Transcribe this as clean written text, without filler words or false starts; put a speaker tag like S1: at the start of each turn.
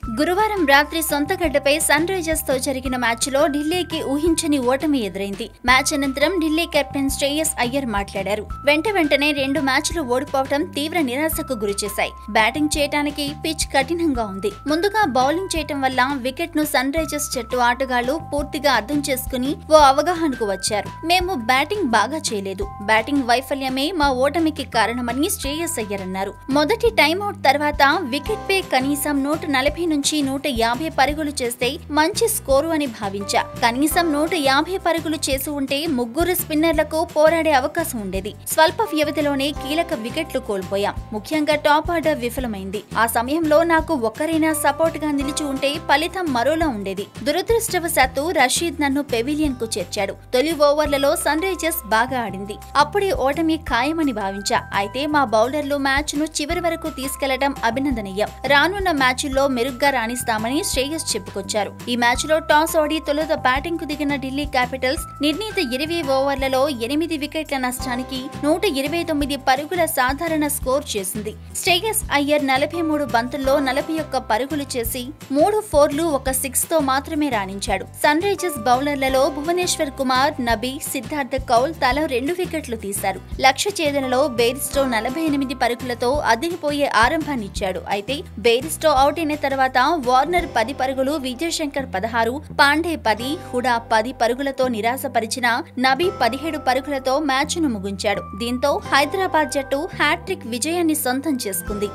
S1: గురువారం రాత్రి సొంతగడ్డపై sun Risers తో జరిగిన మ్యాచ్లో ఢిల్లీకి ఊహించని ఓటమి ఎదురైంది. మ్యాచ్ అనంతరం ఢిల్లీ కెప్టెన్ శ్రేయస్ అయ్యర్ మాట్లాడారు. వెంటనే 2 మ్యాచ్లు ఓడిపోవడం తీవ్ర నిరాశకు గురిచేశాయి. బ్యాటింగ్ చేయడానికి పిచ్ కఠినంగా ఉంది. ముందుగా బౌలింగ్ చేయటం వల్ల వికెట్ ను సన్ రైజర్స్ జట్టు ఆటగాళ్లు పూర్తిగా అర్థం చేసుకుని ఓ అవగాహనకు వచ్చారు. మేము బ్యాటింగ్ బాగా చేయలేదు. బ్యాటింగ్ వైఫల్యమే మా ఓటమికి కారణమని శ్రేయస్ అయ్యర్ అన్నారు. మొదటి టైమ్అవుట్ తర్వాత వికెట్ పై కనీసం 140 నుంచి 150 పరుగులు చేస్తే మంచి స్కోరు అని భావించా. కనీసం 150 పరుగులు చేసి ఉంటే ముగ్గురు స్పిన్నర్లకు పోరాడే అవకాశం ఉండేది. స్వల్ప వ్యవధిలోనే కీలక వికెట్లు కోల్పోయాం. ముఖ్యంగా టాప్ ఆర్డర్ విఫలమైంది. ఆ సమయంలో నాకు ఒక్కరైనా సపోర్ట్ గా నిలిచి ఉంటే ఫలితం మరోలా ఉండేది. దురదృష్టవశాత్తు రషీద్ నన్ను పెవిలియన్ కు చేర్చాడు. తొలి ఓవర్లలో సన్ రైజర్స్ బాగా ఆడింది. అప్పుడే ఓటమి ఖాయమని భావించా. అయితే మా బౌలర్లు మ్యాచ్ ను చివరి వరకు తీసుకెళ్లడం అభినందనీయం. రానున్న మ్యాచ్ల్లో మెరుగ్గా రాణిస్తామని శ్రేయస్ చెప్పుకొచ్చారు. ఈ మ్యాచ్ లో టాస్ ఓడి తొలుత బ్యాటింగ్ కు దిగిన ఢిల్లీ క్యాపిటల్స్ నిర్ణీత 20 ఓవర్లలో 8 వికెట్ల నష్టానికి 129 పరుగుల సాధారణ స్కోర్ చేసింది. శ్రేయస్ అయ్యర్ 43 బంతుల్లో 41 పరుగులు చేసి 3 4లు 1 6 తో మాత్రమే రాణించాడు. సన్ రైజర్స్ బౌలర్లలో భువనేశ్వర్ కుమార్, నబీ, సిద్ధార్థ్ కౌల్ తలా 2 వికెట్లు తీశారు. లక్ష్య ఛేదనలో బెయిర్స్టో 48 పరుగులతో అదిరిపోయే ఆరంభాన్నిచ్చాడు. అయితే బెయిర్స్టో అవుట్ అయిన తర్వాత వార్నర్ 10 పరుగులు, విజయ్ శంకర్ 16, పాండే 10, హుడా 10 పరుగులతో నిరాశపరిచిన నబీ 17 పరుగులతో మ్యాచ్ను ముగించాడు. దీంతో హైదరాబాద్ జట్టు హ్యాట్రిక్ విజయాన్ని సొంతం చేసుకుంది.